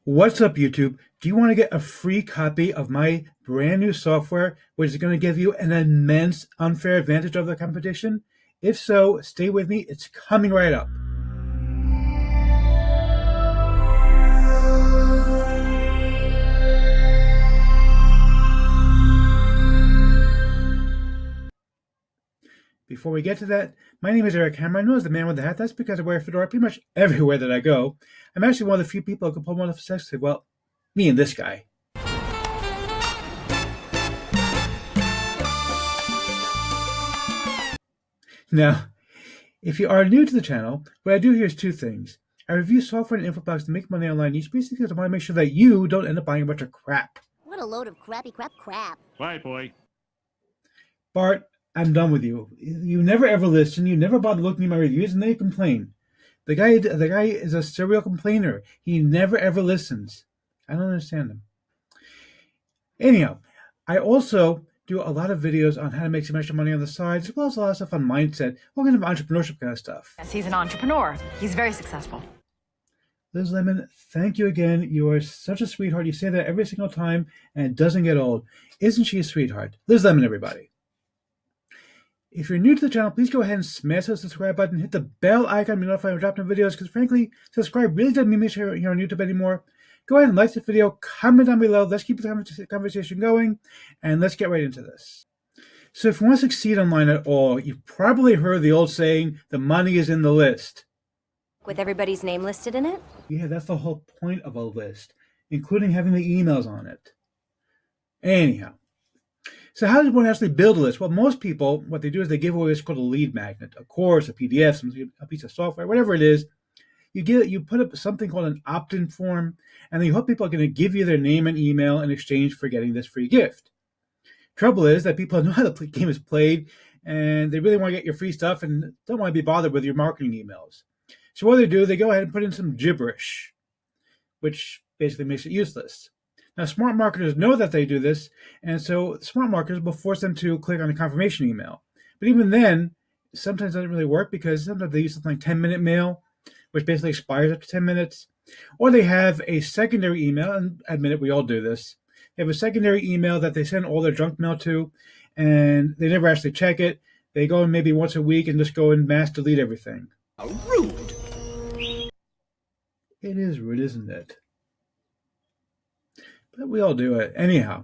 What's up, YouTube? Do you want to get a free copy of my brand new software, which is going to give you an immense unfair advantage over the competition? If so, stay with me. It's coming right up. Before we get to that, my name is Eric Hammer. I'm known as the man with the hat. That's because I wear a fedora pretty much everywhere that I go. I'm actually one of the few people who can pull one off successfully. Well, me and this guy. Now, if you are new to the channel, what I do here is two things. I review software and info blogs to make money online each basically because I want to make sure that you don't end up buying a bunch of crap. What a load of crappy crap. Bye, boy. Bart, I'm done with you. You never ever listen, you never bother looking at my reviews, and then you complain. The guy is a serial complainer. He never ever listens. I don't understand him. Anyhow, I also do a lot of videos on how to make some extra money on the side, as well as a lot of stuff on mindset, all kinds of entrepreneurship kind of stuff. Yes, he's an entrepreneur. He's very successful. Liz Lemon, thank you again. You are such a sweetheart. You say that every single time, and it doesn't get old. Isn't she a sweetheart? Liz Lemon, everybody. If you're new to the channel, please go ahead and smash the subscribe button. Hit the bell icon to be notified when I drop new videos, because frankly, subscribe really doesn't mean much here on YouTube anymore. Go ahead and like this video, comment down below. Let's keep the conversation going, and let's get right into this. So if you want to succeed online at all, you've probably heard the old saying, the money is in the list. With everybody's name listed in it? Yeah, that's the whole point of a list, including having the emails on it. Anyhow, so how does one actually build a list? Well, most people, what they do is they give away what's called a lead magnet, a course, a PDF, a piece of software, whatever it is. You put up something called an opt-in form, and then you hope people are going to give you their name and email in exchange for getting this free gift. Trouble is that people know how the game is played, and they really want to get your free stuff and don't want to be bothered with your marketing emails. So what they do, they go ahead and put in some gibberish, which basically makes it useless. Now, smart marketers know that they do this, and so smart marketers will force them to click on a confirmation email. But even then, sometimes it doesn't really work because sometimes they use something like 10-minute mail, which basically expires after 10 minutes. Or they have a secondary email, and admit it, we all do this. They have a secondary email that they send all their junk mail to, and they never actually check it. They go in maybe once a week and just go and mass delete everything. How rude. It is rude, isn't it? But we all do it. Anyhow,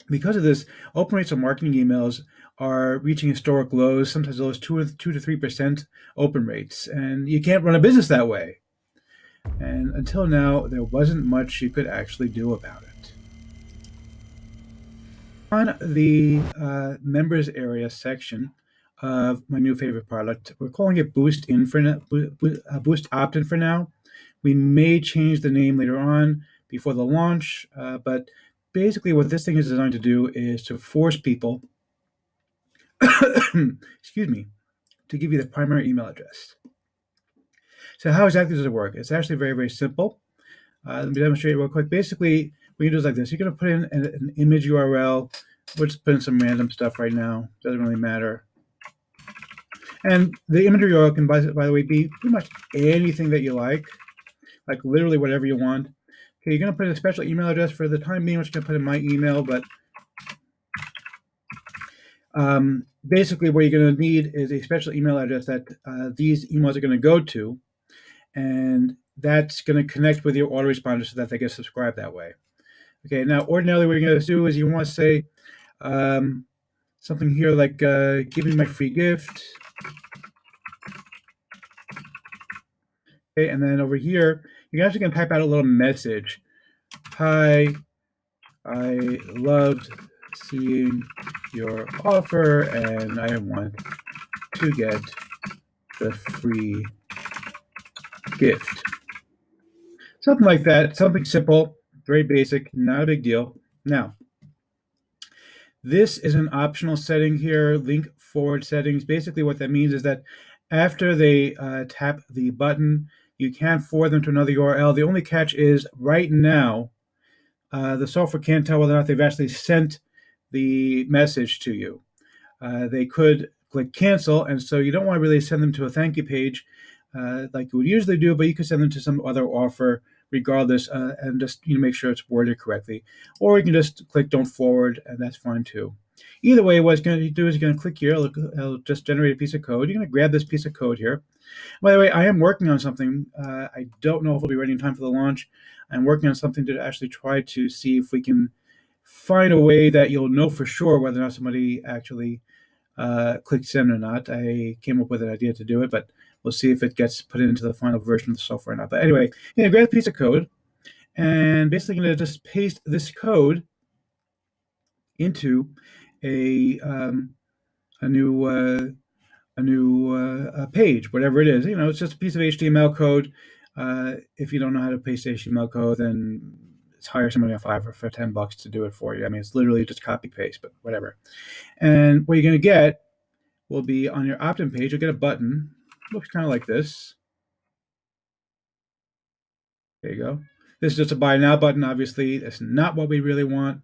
because of this, open rates on marketing emails are reaching historic lows, sometimes those 2 to 3% open rates. And you can't run a business that way. And until now, there wasn't much you could actually do about it. On the members area section of my new favorite product, we're calling it Boost Opt-in for now. We may change the name later on before the launch, but basically what this thing is designed to do is to force people, excuse me, to give you the primary email address. So how exactly does it work? It's actually very, very simple. Let me demonstrate it real quick. Basically, what you do is like this. You're going to put in an image URL. We'll just put in some random stuff right now. Doesn't really matter. And the image URL can, by the way, be pretty much anything that you like literally whatever you want. Okay, you're going to put in a special email address. For the time being, I'm just going to put in my email, but basically what you're going to need is a special email address that these emails are going to go to, and that's going to connect with your autoresponder so that they get subscribed that way. Okay, now ordinarily what you're going to do is you want to say something here like, give me my free gift. Okay, and then over here, you're actually going to type out a little message. Hi, I loved seeing your offer, and I want to get the free gift. Something like that, something simple, very basic, not a big deal. Now, this is an optional setting here, link forward settings. Basically what that means is that after they tap the button, you can forward them to another URL. The only catch is right now, the software can't tell whether or not they've actually sent the message to you. They could click cancel, and so you don't want to really send them to a thank you page like you would usually do, but you could send them to some other offer regardless, and just make sure it's worded correctly. Or you can just click don't forward, and that's fine too. Either way, what it's going to do is you're going to click here. It'll just generate a piece of code. You're going to grab this piece of code here. By the way, I am working on something. I don't know if it'll be ready in time for the launch. I'm working on something to actually try to see if we can find a way that you'll know for sure whether or not somebody actually clicked send or not. I came up with an idea to do it, but we'll see if it gets put into the final version of the software or not. But anyway, grab a piece of code, and basically going to just paste this code into a new page, whatever it is. It's just a piece of HTML code. If you don't know how to paste HTML code, then hire somebody on Fiverr for $10 to do it for you. I mean, it's literally just copy paste, but whatever. And what you're going to get will be on your opt-in page. You'll get a button. It looks kind of like this. There you go. This is just a buy now button. Obviously, that's not what we really want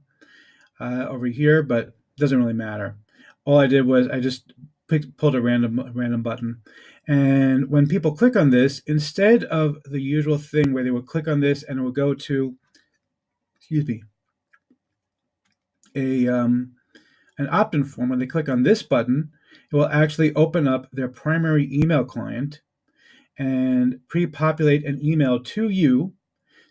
over here, but it doesn't really matter. All I did was I just pulled a random button. And when people click on this, instead of the usual thing where they would click on this and it would go to, an opt-in form, when they click on this button, it will actually open up their primary email client and pre-populate an email to you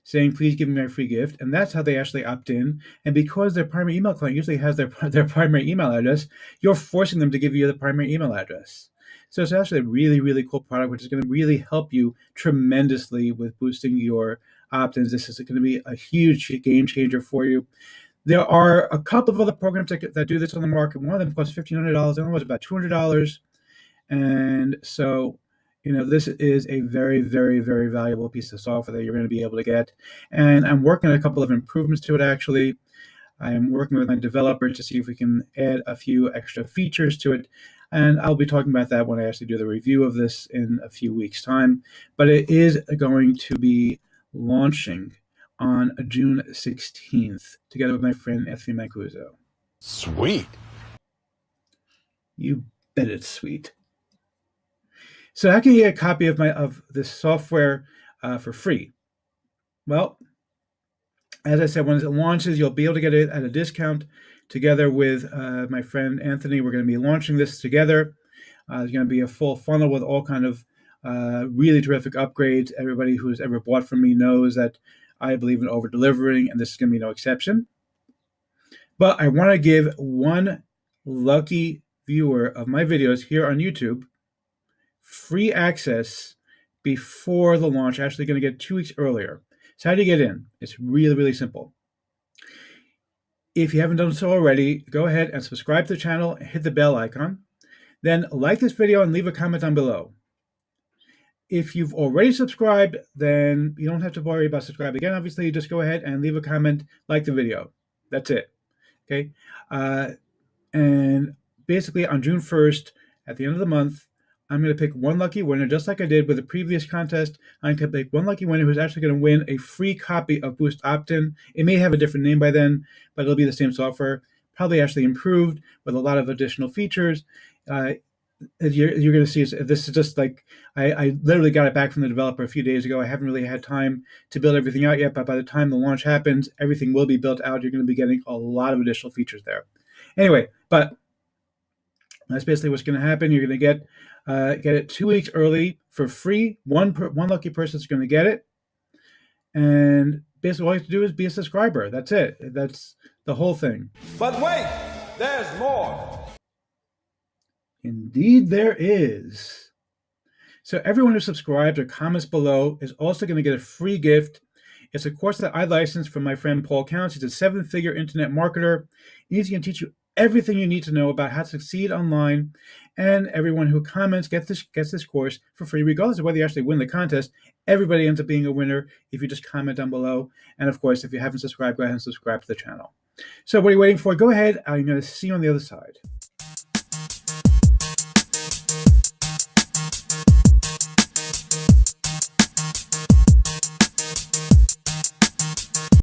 saying, please give me my free gift. And that's how they actually opt in. And because their primary email client usually has their primary email address, you're forcing them to give you the primary email address. So it's actually a really, really cool product, which is going to really help you tremendously with boosting your opt-ins. This is going to be a huge game changer for you. There are a couple of other programs that do this on the market. One of them costs $1,500. The other was about $200. And so, this is a very, very, very valuable piece of software that you're going to be able to get. And I'm working on a couple of improvements to it, actually. I am working with my developer to see if we can add a few extra features to it. And I'll be talking about that when I actually do the review of this in a few weeks' time. But it is going to be launching on June 16th, together with my friend Anthony Mancuso. Sweet. You bet it's sweet. So how can you get a copy of this software for free? Well, as I said, when it launches, you'll be able to get it at a discount together with my friend Anthony. We're going to be launching this together. There's going to be a full funnel with all kind of really terrific upgrades. Everybody who's ever bought from me knows that I believe in over-delivering, and this is going to be no exception. But I want to give one lucky viewer of my videos here on YouTube free access before the launch. Actually going to get 2 weeks earlier. So how do you get in? It's really, really simple. If you haven't done so already, go ahead and subscribe to the channel and hit the bell icon. Then like this video and leave a comment down below. If you've already subscribed, then you don't have to worry about subscribing again. Obviously, you just go ahead and leave a comment, like the video. That's it. Okay. And basically on June 1st, at the end of the month, I'm going to pick one lucky winner, just like I did with the previous contest. I'm going to pick one lucky winner who's actually going to win a free copy of Boost Opt-in. It may have a different name by then, but it'll be the same software, probably actually improved with a lot of additional features. You're going to see this is just like I literally got it back from the developer a few days ago. I haven't really had time to build everything out yet, but by the time the launch happens, everything will be built out. You're going to be getting a lot of additional features there. Anyway, but that's basically what's going to happen. You're going to get it 2 weeks early for free. One lucky person is going to get it, and basically all you have to do is be a subscriber. That's it. That's the whole thing. But wait, there's more. Indeed, there is. So everyone who subscribes or comments below is also going to get a free gift. It's a course that I licensed from my friend Paul Counts. He's a 7-figure internet marketer. He's going to teach you everything you need to know about how to succeed online. And everyone who comments gets this course for free, regardless of whether you actually win the contest. Everybody ends up being a winner if you just comment down below. And of course, if you haven't subscribed, go ahead and subscribe to the channel. So what are you waiting for? Go ahead. I'm going to see you on the other side.